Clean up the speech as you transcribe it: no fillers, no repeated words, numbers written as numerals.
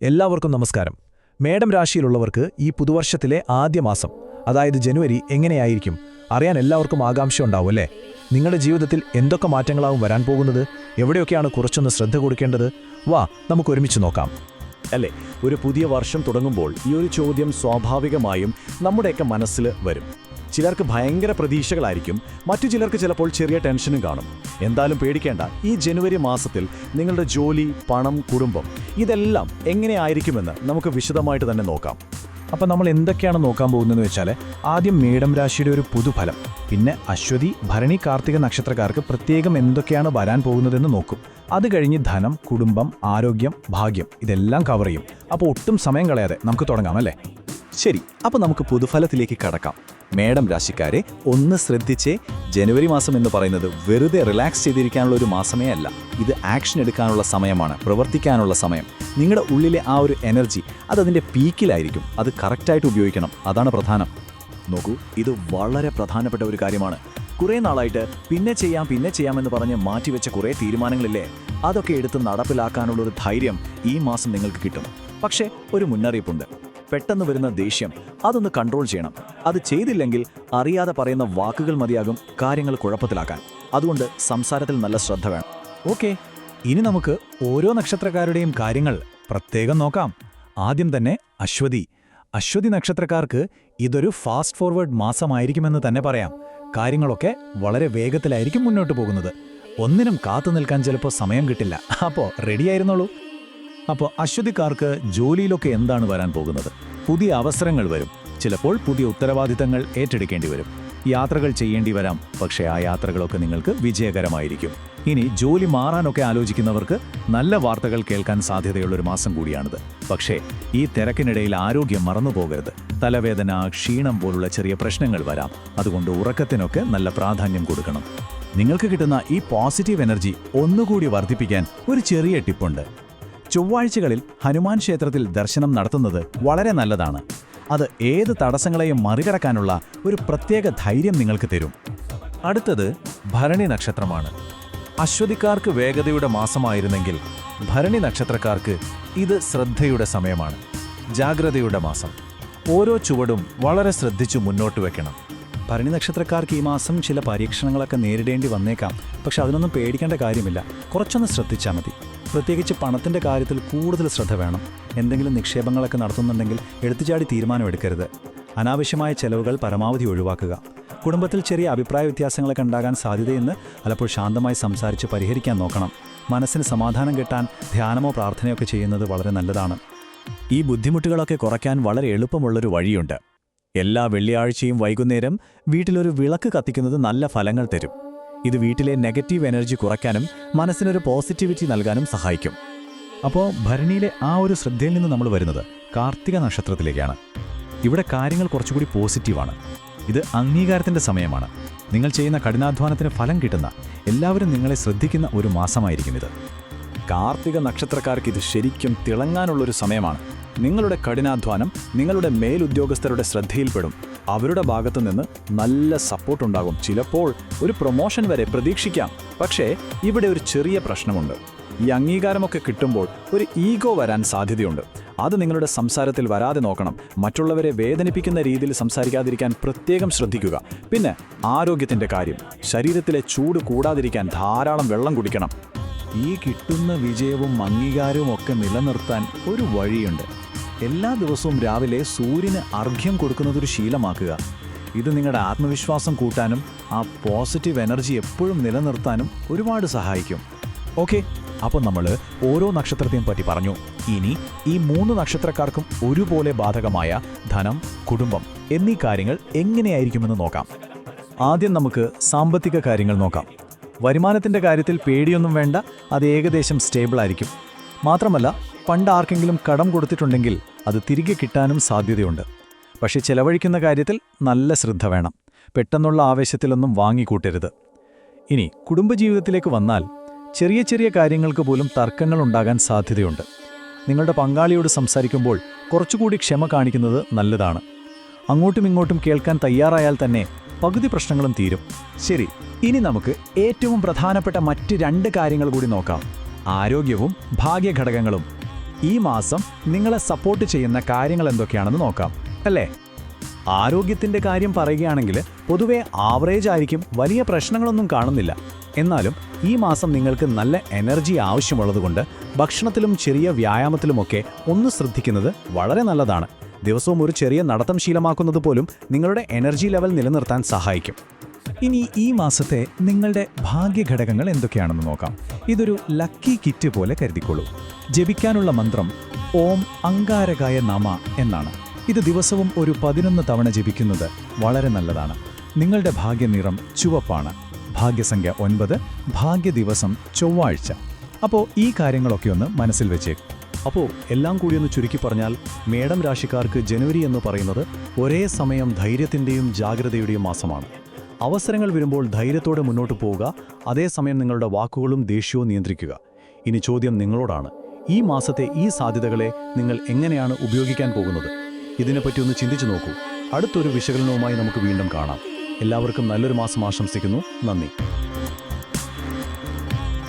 എല്ലാവർക്കും നമസ്കാരം. മേടം രാശിയിലുള്ളവർക്ക് ഈ പുതുവർഷത്തിലെ ആദ്യ മാസം, അതായത് ജനുവരി എങ്ങനെയായിരിക്കും അറിയാൻ എല്ലാവർക്കും ആകാംക്ഷയുണ്ടാവും അല്ലേ? നിങ്ങളുടെ ജീവിതത്തിൽ എന്തൊക്കെ മാറ്റങ്ങളാവും വരാൻ പോകുന്നത്, എവിടെയൊക്കെയാണ് കുറച്ചൊന്ന് ശ്രദ്ധ കൊടുക്കേണ്ടത്? വാ, നമുക്കൊരുമിച്ച് നോക്കാം. അല്ലേ, ഒരു പുതിയ വർഷം തുടങ്ങുമ്പോൾ ഈ ഒരു ചോദ്യം സ്വാഭാവികമായും നമ്മുടെയൊക്കെ മനസ്സിൽ വരും. ചിലർക്ക് ഭയങ്കര പ്രതീക്ഷകളായിരിക്കും, മറ്റു ചിലർക്ക് ചിലപ്പോൾ ചെറിയ ടെൻഷനും കാണും. എന്തായാലും പേടിക്കേണ്ട, ഈ ജനുവരി മാസത്തിൽ നിങ്ങളുടെ ജോലി, പണം, കുടുംബം ഇതെല്ലാം എങ്ങനെയായിരിക്കുമെന്ന് നമുക്ക് വിശദമായിട്ട് തന്നെ നോക്കാം. അപ്പം നമ്മൾ എന്തൊക്കെയാണ് നോക്കാൻ പോകുന്നതെന്ന് വെച്ചാൽ, ആദ്യം മേടം രാശിയുടെ ഒരു പുതുഫലം, പിന്നെ അശ്വതി, ഭരണി, കാർത്തിക നക്ഷത്രക്കാർക്ക് പ്രത്യേകം എന്തൊക്കെയാണ് വരാൻ പോകുന്നതെന്ന് നോക്കും. അത് കഴിഞ്ഞ് ധനം, കുടുംബം, ആരോഗ്യം, ഭാഗ്യം ഇതെല്ലാം കവർ ചെയ്യും. അപ്പോൾ ഒട്ടും സമയം കളയാതെ നമുക്ക് തുടങ്ങാം അല്ലേ? ശരി, അപ്പോൾ നമുക്ക് പുതുഫലത്തിലേക്ക് കടക്കാം. മേടം രാശിക്കാരെ ഒന്ന് ശ്രദ്ധിച്ചേ. ജനുവരി മാസം എന്ന് പറയുന്നത് വെറുതെ റിലാക്സ് ചെയ്തിരിക്കാനുള്ള ഒരു മാസമേ അല്ല. ഇത് ആക്ഷൻ എടുക്കാനുള്ള സമയമാണ്, പ്രവർത്തിക്കാനുള്ള സമയം. നിങ്ങളുടെ ഉള്ളിലെ ആ ഒരു എനർജി അതതിൻ്റെ പീക്കിലായിരിക്കും. അത് കറക്റ്റായിട്ട് ഉപയോഗിക്കണം, അതാണ് പ്രധാനം. നോക്കൂ, ഇത് വളരെ പ്രധാനപ്പെട്ട ഒരു കാര്യമാണ്. കുറേ നാളായിട്ട് പിന്നെ ചെയ്യാമെന്ന് പറഞ്ഞ് മാറ്റിവെച്ച കുറേ തീരുമാനങ്ങളില്ലേ, അതൊക്കെ എടുത്ത് നടപ്പിലാക്കാനുള്ളൊരു ധൈര്യം ഈ മാസം നിങ്ങൾക്ക് കിട്ടും. പക്ഷേ ഒരു മുന്നറിയിപ്പുണ്ട്. പെട്ടെന്ന് വരുന്ന ദേഷ്യം അതൊന്ന് കൺട്രോൾ ചെയ്യണം. അത് ചെയ്തില്ലെങ്കിൽ അറിയാതെ പറയുന്ന വാക്കുകൾ മതിയാകും കാര്യങ്ങൾ കുഴപ്പത്തിലാക്കാൻ. അതുകൊണ്ട് സംസാരത്തിൽ നല്ല ശ്രദ്ധ വേണം. ഓക്കെ, ഇനി നമുക്ക് ഓരോ നക്ഷത്രക്കാരുടെയും കാര്യങ്ങൾ പ്രത്യേകം നോക്കാം. ആദ്യം തന്നെ അശ്വതി നക്ഷത്രക്കാർക്ക് ഇതൊരു ഫാസ്റ്റ് ഫോർവേഡ് മാസമായിരിക്കുമെന്ന് തന്നെ പറയാം. കാര്യങ്ങളൊക്കെ വളരെ വേഗത്തിലായിരിക്കും മുന്നോട്ട് പോകുന്നത്. ഒന്നിനും കാത്തു നിൽക്കാൻ ചിലപ്പോൾ സമയം കിട്ടില്ല. അപ്പോൾ റെഡിയായിരുന്നോളൂ. അപ്പോൾ അശ്വതിക്കാർക്ക് ജോലിയിലൊക്കെ എന്താണ് വരാൻ പോകുന്നത്? പുതിയ അവസരങ്ങൾ വരും. ചിലപ്പോൾ പുതിയ ഉത്തരവാദിത്തങ്ങൾ ഏറ്റെടുക്കേണ്ടി വരും. യാത്രകൾ ചെയ്യേണ്ടി വരാം. പക്ഷേ ആ യാത്രകളൊക്കെ നിങ്ങൾക്ക് വിജയകരമായിരിക്കും. ഇനി ജോലി മാറാനൊക്കെ ആലോചിക്കുന്നവർക്ക് നല്ല വാർത്തകൾ കേൾക്കാൻ സാധ്യതയുള്ളൊരു മാസം കൂടിയാണിത്. പക്ഷേ ഈ തിരക്കിനിടയിൽ ആരോഗ്യം മറന്നുപോകരുത്. തലവേദന, ക്ഷീണം പോലുള്ള ചെറിയ പ്രശ്നങ്ങൾ വരാം. അതുകൊണ്ട് ഉറക്കത്തിനൊക്കെ നല്ല പ്രാധാന്യം കൊടുക്കണം. നിങ്ങൾക്ക് കിട്ടുന്ന ഈ പോസിറ്റീവ് എനർജി ഒന്നുകൂടി വർദ്ധിപ്പിക്കാൻ ഒരു ചെറിയ ടിപ്പുണ്ട്. ചൊവ്വാഴ്ചകളിൽ ഹനുമാൻ ക്ഷേത്രത്തിൽ ദർശനം നടത്തുന്നത് വളരെ നല്ലതാണ്. അത് ഏത് തടസ്സങ്ങളെയും മറികടക്കാനുള്ള ഒരു പ്രത്യേക ധൈര്യം നിങ്ങൾക്ക് തരും. അടുത്തത് ഭരണി നക്ഷത്രമാണ്. അശ്വതിക്കാർക്ക് വേഗതയുടെ മാസമായിരുന്നെങ്കിൽ ഭരണി നക്ഷത്രക്കാർക്ക് ഇത് ശ്രദ്ധയുടെ സമയമാണ്. ജാഗ്രതയുടെ മാസം. ഓരോ ചുവടും വളരെ ശ്രദ്ധിച്ചു മുന്നോട്ട് വെക്കണം. ഭരണി നക്ഷത്രക്കാർക്ക് ഈ മാസം ചില പരീക്ഷണങ്ങളൊക്കെ നേരിടേണ്ടി വന്നേക്കാം. പക്ഷെ അതിനൊന്നും പേടിക്കേണ്ട കാര്യമില്ല. കുറച്ചൊന്ന് ശ്രദ്ധിച്ചാൽ മതി. പ്രത്യേകിച്ച് പണത്തിൻ്റെ കാര്യത്തിൽ കൂടുതൽ ശ്രദ്ധ വേണം. എന്തെങ്കിലും നിക്ഷേപങ്ങളൊക്കെ നടത്തുന്നുണ്ടെങ്കിൽ എടുത്തുചാടി തീരുമാനമെടുക്കരുത്. അനാവശ്യമായ ചെലവുകൾ പരമാവധി ഒഴിവാക്കുക. കുടുംബത്തിൽ ചെറിയ അഭിപ്രായ വ്യത്യാസങ്ങളൊക്കെ ഉണ്ടാകാൻ സാധ്യതയെന്ന് പലപ്പോൾ ശാന്തമായി സംസാരിച്ച് പരിഹരിക്കാൻ നോക്കണം. മനസ്സിന് സമാധാനം കിട്ടാൻ ധ്യാനമോ പ്രാർത്ഥനയൊക്കെ ചെയ്യുന്നത് വളരെ നല്ലതാണ്. ഈ ബുദ്ധിമുട്ടുകളൊക്കെ കുറയ്ക്കാൻ വളരെ എളുപ്പമുള്ളൊരു വഴിയുണ്ട്. എല്ലാ വെള്ളിയാഴ്ചയും വൈകുന്നേരം വീട്ടിലൊരു വിളക്ക് കത്തിക്കുന്നത് നല്ല ഫലങ്ങൾ തരും. ഇത് വീട്ടിലെ നെഗറ്റീവ് എനർജി കുറയ്ക്കാനും മനസ്സിനൊരു പോസിറ്റിവിറ്റി നൽകാനും സഹായിക്കും. അപ്പോൾ ഭരണിയിലെ ആ ഒരു ശ്രദ്ധയിൽ നിന്ന് നമ്മൾ വരുന്നത് കാർത്തിക നക്ഷത്രത്തിലേക്കാണ്. ഇവിടെ കാര്യങ്ങൾ കുറച്ചുകൂടി പോസിറ്റീവാണ്. ഇത് അംഗീകാരത്തിൻ്റെ സമയമാണ്. നിങ്ങൾ ചെയ്യുന്ന കഠിനാധ്വാനത്തിന് ഫലം കിട്ടുന്ന, എല്ലാവരും നിങ്ങളെ ശ്രദ്ധിക്കുന്ന ഒരു മാസമായിരിക്കും ഇത്. കാർത്തിക നക്ഷത്രക്കാർക്ക് ഇത് ശരിക്കും തിളങ്ങാനുള്ളൊരു സമയമാണ്. നിങ്ങളുടെ കഠിനാധ്വാനം നിങ്ങളുടെ മേലുദ്യോഗസ്ഥരുടെ ശ്രദ്ധയിൽപ്പെടും. അവരുടെ ഭാഗത്തു നിന്ന് നല്ല സപ്പോർട്ടുണ്ടാകും. ചിലപ്പോൾ ഒരു പ്രൊമോഷൻ വരെ പ്രതീക്ഷിക്കാം. പക്ഷേ ഇവിടെ ഒരു ചെറിയ പ്രശ്നമുണ്ട്. ഈ അംഗീകാരമൊക്കെ കിട്ടുമ്പോൾ ഒരു ഈഗോ വരാൻ സാധ്യതയുണ്ട്. അത് നിങ്ങളുടെ സംസാരത്തിൽ വരാതെ നോക്കണം. മറ്റുള്ളവരെ വേദനിപ്പിക്കുന്ന രീതിയിൽ സംസാരിക്കാതിരിക്കാൻ പ്രത്യേകം ശ്രദ്ധിക്കുക. പിന്നെ ആരോഗ്യത്തിൻ്റെ കാര്യം. ശരീരത്തിലെ ചൂട് കൂടാതിരിക്കാൻ ധാരാളം വെള്ളം കുടിക്കണം. ഈ കിട്ടുന്ന വിജയവും അംഗീകാരവും ഒക്കെ നിലനിർത്താൻ ഒരു വഴിയുണ്ട്. എല്ലാ ദിവസവും രാവിലെ സൂര്യന് അർഘ്യം കൊടുക്കുന്നതൊരു ശീലമാക്കുക. ഇത് നിങ്ങളുടെ ആത്മവിശ്വാസം കൂട്ടാനും ആ പോസിറ്റീവ് എനർജി എപ്പോഴും നിലനിർത്താനും ഒരുപാട് സഹായിക്കും. ഓക്കെ, അപ്പോൾ നമ്മൾ ഓരോ നക്ഷത്രത്തെയും പറ്റി പറഞ്ഞു. ഇനി ഈ 3 നക്ഷത്രക്കാർക്കും ഒരുപോലെ ബാധകമായ ധനം, കുടുംബം എന്നീ കാര്യങ്ങൾ എങ്ങനെയായിരിക്കുമെന്ന് നോക്കാം. ആദ്യം നമുക്ക് സാമ്പത്തിക കാര്യങ്ങൾ നോക്കാം. വരുമാനത്തിൻ്റെ കാര്യത്തിൽ പേടിയൊന്നും വേണ്ട. അത് ഏകദേശം സ്റ്റേബിളായിരിക്കും. മാത്രമല്ല, പണ്ട് ആർക്കെങ്കിലും കടം കൊടുത്തിട്ടുണ്ടെങ്കിൽ അത് തിരികെ കിട്ടാനും സാധ്യതയുണ്ട്. പക്ഷേ ചെലവഴിക്കുന്ന കാര്യത്തിൽ നല്ല ശ്രദ്ധ വേണം. പെട്ടെന്നുള്ള ആവേശത്തിലൊന്നും വാങ്ങിക്കൂട്ടരുത്. ഇനി കുടുംബജീവിതത്തിലേക്ക് വന്നാൽ ചെറിയ ചെറിയ കാര്യങ്ങൾക്ക് പോലും തർക്കങ്ങൾ ഉണ്ടാകാൻ സാധ്യതയുണ്ട്. നിങ്ങളുടെ പങ്കാളിയോട് സംസാരിക്കുമ്പോൾ കുറച്ചുകൂടി ക്ഷമ കാണിക്കുന്നത് നല്ലതാണ്. അങ്ങോട്ടും ഇങ്ങോട്ടും കേൾക്കാൻ തയ്യാറായാൽ തന്നെ പകുതി പ്രശ്നങ്ങളും തീരും. ശരി, ഇനി നമുക്ക് ഏറ്റവും പ്രധാനപ്പെട്ട മറ്റ് 2 കാര്യങ്ങൾ കൂടി നോക്കാം. ആരോഗ്യവും ഭാഗ്യഘടകങ്ങളും. ഈ മാസം നിങ്ങളെ സപ്പോർട്ട് ചെയ്യുന്ന കാര്യങ്ങൾ എന്തൊക്കെയാണെന്ന് നോക്കാം അല്ലേ? ആരോഗ്യത്തിൻ്റെ കാര്യം പറയുകയാണെങ്കിൽ പൊതുവെ ആവറേജ് ആയിരിക്കും, വലിയ പ്രശ്നങ്ങളൊന്നും കാണുന്നില്ല. എന്നാലും ഈ മാസം നിങ്ങൾക്ക് നല്ല എനർജി ആവശ്യമുള്ളതുകൊണ്ട് ഭക്ഷണത്തിലും ചെറിയ വ്യായാമത്തിലുമൊക്കെ ഒന്ന് ശ്രദ്ധിക്കുന്നത് വളരെ നല്ലതാണ്. ദിവസവും ഒരു ചെറിയ നടത്തം ശീലമാക്കുന്നത് പോലും നിങ്ങളുടെ എനർജി ലെവൽ നിലനിർത്താൻ സഹായിക്കും. ഇനി ഈ മാസത്തെ നിങ്ങളുടെ ഭാഗ്യഘടകങ്ങൾ എന്തൊക്കെയാണെന്ന് നോക്കാം. ഇതൊരു ലക്കി കിറ്റ് പോലെ കരുതിക്കോളൂ. ജപിക്കാനുള്ള മന്ത്രം ഓം അങ്കാരകായ നമ എന്നാണ്. ഇത് ദിവസവും ഒരു 11 തവണ ജപിക്കുന്നത് വളരെ നല്ലതാണ്. നിങ്ങളുടെ ഭാഗ്യനിറം ചുവപ്പാണ്. ഭാഗ്യസംഖ്യ 9, ഭാഗ്യദിവസം ചൊവ്വാഴ്ച. അപ്പോൾ ഈ കാര്യങ്ങളൊക്കെ ഒന്ന് മനസ്സിൽ വെച്ചേക്കും. അപ്പോൾ എല്ലാം കൂടി ഒന്ന് ചുരുക്കി പറഞ്ഞാൽ, മേടം രാശിക്കാർക്ക് ജനുവരി എന്ന് പറയുന്നത് ഒരേ സമയം ധൈര്യത്തിൻ്റെയും ജാഗ്രതയുടെയും മാസമാണ്. അവസരങ്ങൾ വരുമ്പോൾ ധൈര്യത്തോടെ മുന്നോട്ട് പോവുക, അതേസമയം നിങ്ങളുടെ വാക്കുകളും ദേഷ്യവും നിയന്ത്രിക്കുക. ഇനി ചോദ്യം നിങ്ങളോടാണ്. ഈ മാസത്തെ ഈ സാധ്യതകളെ നിങ്ങൾ എങ്ങനെയാണ് ഉപയോഗിക്കാൻ പോകുന്നത്? ഇതിനെപ്പറ്റി ഒന്ന് ചിന്തിച്ചു നോക്കൂ. അടുത്തൊരു വിശകലനവുമായി നമുക്ക് വീണ്ടും കാണാം. എല്ലാവർക്കും നല്ലൊരു മാസം ആശംസിക്കുന്നു. നന്ദി.